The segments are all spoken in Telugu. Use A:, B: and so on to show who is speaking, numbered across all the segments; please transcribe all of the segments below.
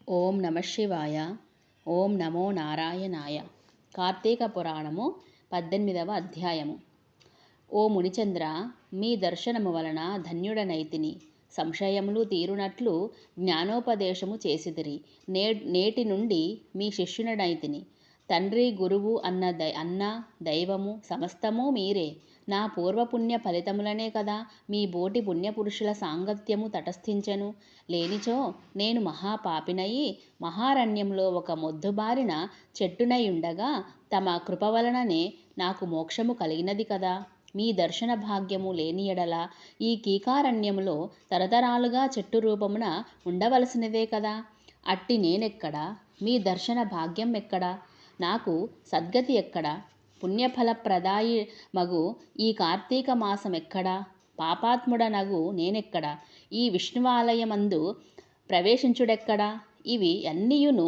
A: ఓం నమ శివాయ. ఓం నమో నారాయణాయ. కార్తీక పురాణము 18వ అధ్యాయము. ఓ మునిచంద్ర, మీ దర్శనము వలన ధన్యుడనైతిని. సంశయములు తీరునట్లు జ్ఞానోపదేశము చేసిదిరి. నేటి నుండి మీ శిష్యుడనైతిని. తండ్రి గురువు అన్న దైవము సమస్తము మీరే. నా పూర్వపుణ్య ఫలితములనే కదా మీ బోటి పుణ్యపురుషుల సాంగత్యము తటస్థించెను. లేనిచో నేను మహాపాపినయి మహారణ్యంలో ఒక మొద్దుబారిన చెట్టునయుండగా తమ కృప వలననే నాకు మోక్షము కలిగినది కదా. మీ దర్శన భాగ్యము లేని ఎడల ఈ కీకారణ్యములో తరతరాలుగా చెట్టు రూపమున ఉండవలసినదే కదా. అట్టి నేనెక్కడా? మీ దర్శన భాగ్యం ఎక్కడా? నాకు సద్గతి ఎక్కడా? పుణ్యఫలప్రదాయి మగు ఈ కార్తీక మాసం ఎక్కడా? పాపాత్ముడనగు నేనెక్కడా? ఈ విష్ణువాలయమందు ప్రవేశించుడెక్కడా? ఇవి అన్నియును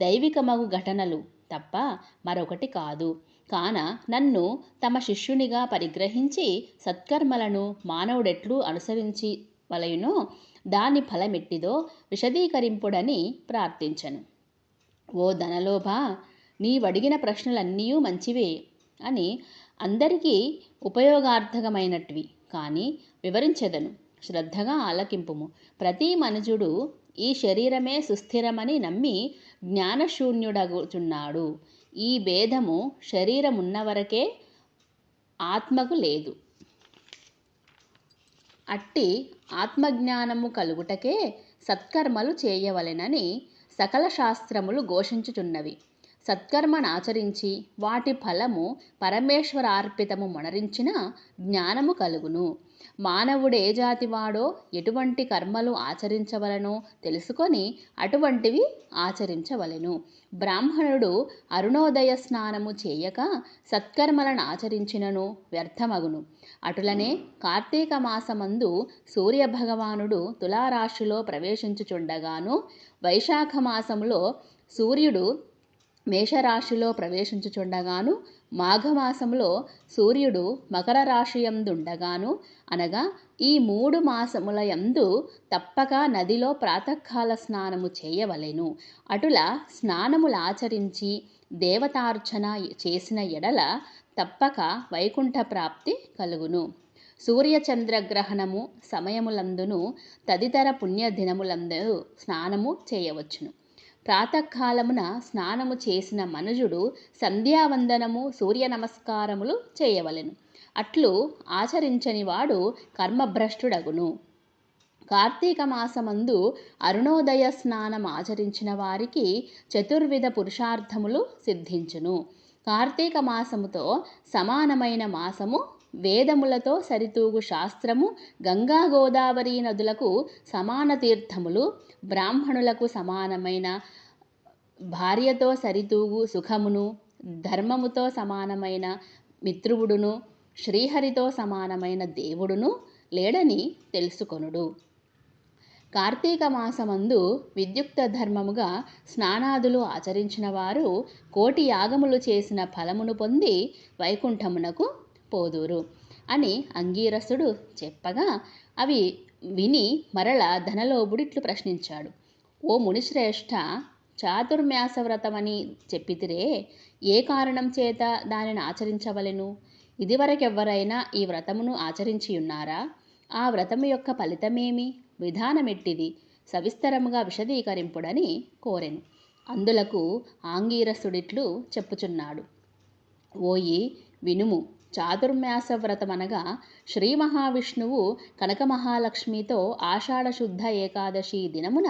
A: దైవికమగు ఘటనలు తప్ప మరొకటి కాదు. కాన నన్ను తమ శిష్యునిగా పరిగ్రహించి సత్కర్మలను మానవుడెట్లు అనుసరించి వలయునో దాని ఫలమెట్టిదో విశదీకరింపుడని ప్రార్థించను. ఓ ధనలోభ, నీవడిగిన ప్రశ్నలన్నీ మంచివే అని అందరికీ ఉపయోగార్థకమైనటివి, కానీ వివరించెదను, శ్రద్ధగా ఆలకింపుము. ప్రతి మనుజుడు ఈ శరీరమే సుస్థిరమని నమ్మి జ్ఞానశూన్యుడగుచున్నాడు. ఈ భేదము శరీరమున్నవరకే, ఆత్మకు లేదు. అట్టి ఆత్మజ్ఞానము కలుగుటకే సత్కర్మలు చేయవలెనని సకల శాస్త్రములు ఘోషించుచున్నవి. సత్కర్మనాచరించి వాటి ఫలము పరమేశ్వరార్పితము మొనరించిన జ్ఞానము కలుగును. మానవుడే జాతివాడో ఎటువంటి కర్మలు ఆచరించవలనో తెలుసుకొని అటువంటివి ఆచరించవలెను. బ్రాహ్మణుడు అరుణోదయ స్నానము చేయక సత్కర్మలను ఆచరించినను వ్యర్థమగును. అటులనే కార్తీక మాసమందు సూర్యభగవానుడు తులారాశిలో ప్రవేశించుచుండగాను, వైశాఖ మాసములో సూర్యుడు మేషరాశిలో ప్రవేశించుచుండగాను, మాఘమాసంలో సూర్యుడు మకర రాశియందుండగాను, అనగా ఈ 3 మాసముల యందు తప్పక నదిలో ప్రాతకాల స్నానము చేయవలెను. అటుల స్నానములాచరించి దేవతార్చన చేసిన ఎడల తప్పక వైకుంఠ ప్రాప్తి కలుగును. సూర్యచంద్రగ్రహణము సమయములందును తదితర పుణ్యదినములందు స్నానము చేయవచ్చును. ప్రాతకాలమున స్నానము చేసిన మనుజుడు సంధ్యావందనము సూర్య నమస్కారములు చేయవలెను. అట్లు ఆచరించని వాడు కర్మభ్రష్టుడగును. కార్తీక మాసమందు అరుణోదయ స్నానం ఆచరించిన వారికి చతుర్విధ పురుషార్థములు సిద్ధించును. కార్తీక మాసముతో సమానమైన మాసము, వేదములతో సరితూగు శాస్త్రము, గంగా గోదావరి నదులకు సమాన తీర్థములు, బ్రాహ్మణులకు సమానమైన భార్యతో సరితూగు సుఖమును, ధర్మముతో సమానమైన మిత్రువుడును, శ్రీహరితో సమానమైన దేవుడును లేడని తెలుసుకొనుడు. కార్తీక మాసమందు విద్యుక్త ధర్మముగా స్నానాదులు ఆచరించిన వారు కోటి యాగములు చేసిన ఫలమును పొంది వైకుంఠమునకు పోదురు అని అంగీరసుడు చెప్పగా, అవి విని మరల ధనలోభుడిట్లు ప్రశ్నించాడు. ఓ మునిశ్రేష్ఠ, చాతుర్మాస వ్రతమని చెప్పితిరే, ఏ కారణం చేత దానిని ఆచరించవలెను? ఇదివరకెవ్వరైనా ఈ వ్రతమును ఆచరించియున్నారా? ఆ వ్రతము యొక్క ఫలితమేమి? విధానమెట్టిది? సవిస్తరముగా విశదీకరింపుడని కోరెను. అందులకు ఆంగీరసుడిట్లు చెప్పుచున్నాడు. ఓయి వినుము. చాతుర్మాస వ్రతమనగా శ్రీ మహావిష్ణువు కనకమహాలక్ష్మితో ఆషాఢశుద్ధ ఏకాదశి దినమున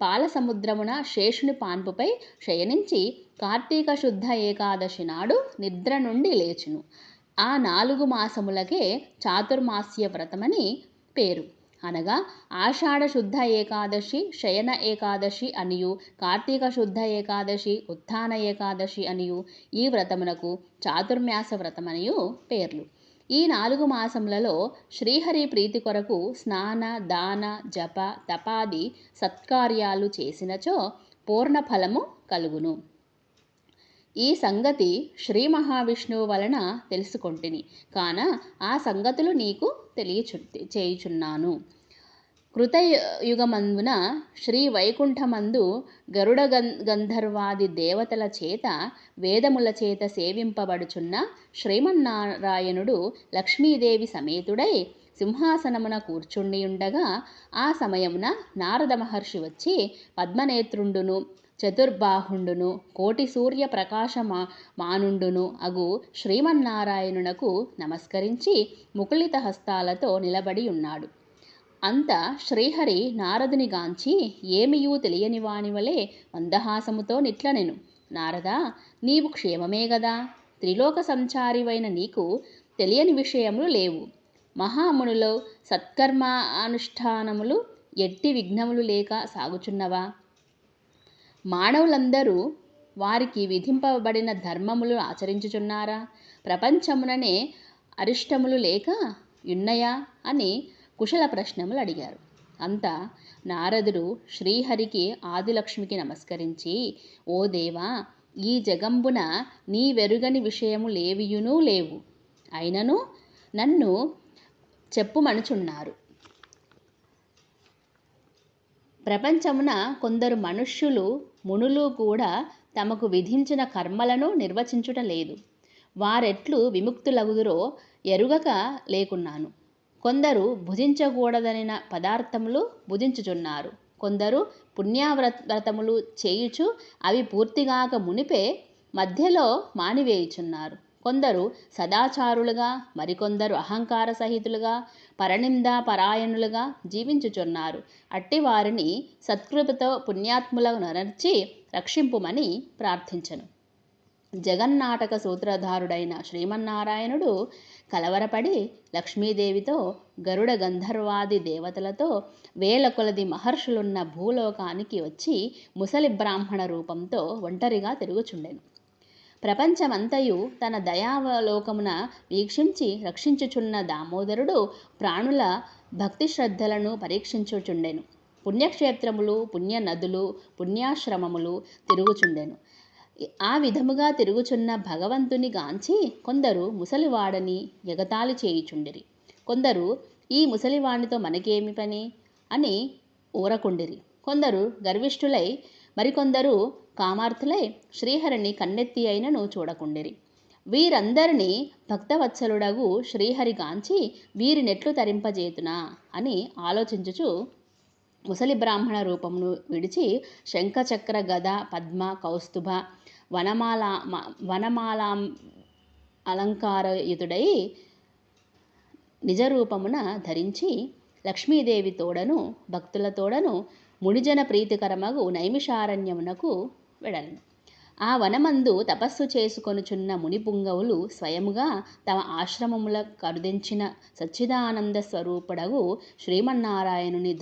A: పాలసముద్రమున శేషుని పాన్పుపై శయనించి కార్తీక శుద్ధ ఏకాదశి నాడు నిద్ర నుండి లేచును. ఆ 4 మాసములకే చాతుర్మాస్య వ్రతమని పేరు. అనగా ఆషాఢ శుద్ధ ఏకాదశి, శయన ఏకాదశి అనియు, కార్తీక శుద్ధ ఏకాదశి, ఉత్థాన ఏకాదశి అనియు ఈ వ్రతమునకు చాతుర్మాస వ్రతమనియు పేర్లు. ఈ 4 మాసములలో శ్రీహరి ప్రీతి కొరకు స్నాన, దాన, జప, తపాది సత్కార్యాలు చేసినచో పూర్ణ ఫలము కలుగును. ఈ సంగతి శ్రీ మహావిష్ణువు వలన తెలుసుకొంటిని కాన ఆ సంగతులు నీకు చేయుచున్నాను. కృతయుగమందున శ్రీ వైకుంఠమందు గరుడ గంధర్వాది దేవతల చేత వేదముల చేత సేవింపబడుచున్న శ్రీమన్నారాయణుడు లక్ష్మీదేవి సమేతుడై సింహాసనమున కూర్చుండియుండగా ఆ సమయమున నారద మహర్షి వచ్చి పద్మనేత్రుండును చతుర్బాహుండును కోటి సూర్య ప్రకాశమానుండును అగు శ్రీమన్నారాయణునకు నమస్కరించి ముకుళిత హస్తాలతో నిలబడి ఉన్నాడు. అంత శ్రీహరి నారదుని గాంచి ఏమియూ తెలియని వానివలే మందహాసముతో నిట్లనెను. నారదా, నీవు క్షేమమే గదా? త్రిలోక సంచారివైన నీకు తెలియని విషయములు లేవు. మహామునులో సత్కర్మానుష్ఠానములు ఎట్టి విఘ్నములు లేక సాగుచున్నవా? మానవులందరూ వారికి విధింపబడిన ధర్మములు ఆచరించుచున్నారా? ప్రపంచముననే అరిష్టములు లేక యున్నయా అని కుశల ప్రశ్నములు అడిగారు. అంతా నారదుడు శ్రీహరికి ఆదిలక్ష్మికి నమస్కరించి, ఓ దేవా, ఈ జగంబున నీ వెరుగని విషయము లేవియునూ లేవు. అయినను నన్ను చెప్పుమనుచున్నారు. ప్రపంచమున కొందరు మనుష్యులు మునులు కూడా తమకు విధించిన కర్మలను నిర్వచించుట లేదు. వారెట్లు విముక్తులగుదురో ఎరుగక లేకున్నాను. కొందరు భుజించకూడదనిన పదార్థములు భుజించుచున్నారు. కొందరు పుణ్యవ్రతములు చేయుచు అవి పూర్తిగాక మునిపే మధ్యలో మానివేయుచున్నారు. కొందరు సదాచారులుగా, మరికొందరు అహంకార సహితులుగా, పరనిందా పరాయణులుగా జీవించుచున్నారు. అట్టి వారిని సత్కృపతో పుణ్యాత్ములకు నరచి రక్షింపుమని ప్రార్థించను. జగన్నాటక సూత్రధారుడైన శ్రీమన్నారాయణుడు కలవరపడి లక్ష్మీదేవితో, గరుడ గంధర్వాది దేవతలతో, వేల కొలది మహర్షులున్న భూలోకానికి వచ్చి ముసలి బ్రాహ్మణ రూపంతో ఒంటరిగా తిరుగుచుండెను. ప్రపంచమంతయు తన దయావలోకమున వీక్షించి రక్షించుచున్న దామోదరుడు ప్రాణుల భక్తి శ్రద్ధలను పరీక్షించుచుండెను. పుణ్యక్షేత్రములు, పుణ్యనదులు, పుణ్యాశ్రమములు తిరుగుచుండెను. ఆ విధముగా తిరుగుచున్న భగవంతుని గాంచి కొందరు ముసలివాడని ఎగతాళి చేయుచుండిరి. కొందరు ఈ ముసలివానితో మనకేమి పని అని ఊరకుండిరి. కొందరు గర్విష్ఠులై, మరికొందరు కామార్థులై శ్రీహరిని కన్నెత్తి అయినను చూడకుండిరి. వీరందరినీ భక్తవత్సలుడగు శ్రీహరి గాంచి వీరినెట్లు తరింపజేతునా అని ఆలోచించుచు ముసలి బ్రాహ్మణ రూపమును విడిచి శంఖచక్ర గద పద్మ కౌస్తుభ వనమాలాం అలంకారయుతుడై నిజరూపమున ధరించి లక్ష్మీదేవి తోడను భక్తులతోడను మునిజన ప్రీతికరమగు నైమిషారణ్యమునకు వెడలను. ఆ వనమందు తపస్సు చేసుకొనుచున్న మునిపుంగవులు స్వయముగా తమ ఆశ్రమముల కరుదించిన సచ్చిదానంద స్వరూపుడగు శ్రీమన్నారాయణుని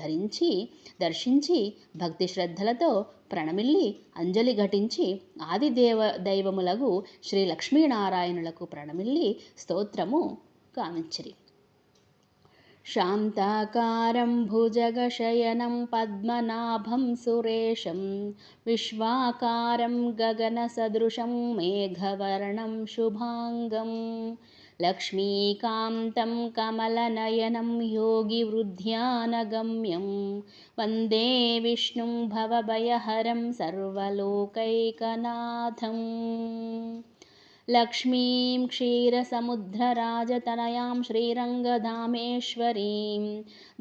A: దర్శించి భక్తి శ్రద్ధలతో ప్రణమిల్లి అంజలి ఘటించి ఆది దైవములగు శ్రీ లక్ష్మీనారాయణులకు ప్రణమిల్లి స్తోత్రము గావించిరి. శాంతాకారం భుజగశయనం పద్మనాభం సురేశం విశ్వాకారం గగనసదృశం మేఘవర్ణం శుభాంగం లక్ష్మీకాంతం కమలనయనం యోగివృద్ధ్యానగమ్యం వందే విష్ణుం భవభయహరం సర్వలోకైకనాథం. లక్ష్మీం క్షీరసముద్రరాజతనయాం శ్రీరంగధామేశ్వరీం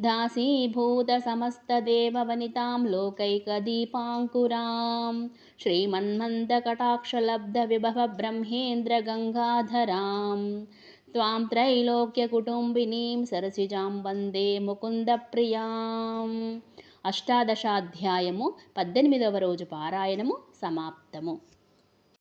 A: దాసీభూతసమస్తదేవవనితాం లోకైకదీపాంకురాం శ్రీమన్మందకటాక్షలబ్ధవిభవ బ్రహ్మేంద్రగంగాధరాం త్వాం త్రైలోక్యకుటుంబినీం సరసిజాం వందే ముకుందప్రియాం. అష్టాదశాధ్యాయము 18వ రోజు పారాయణము సమాప్తము.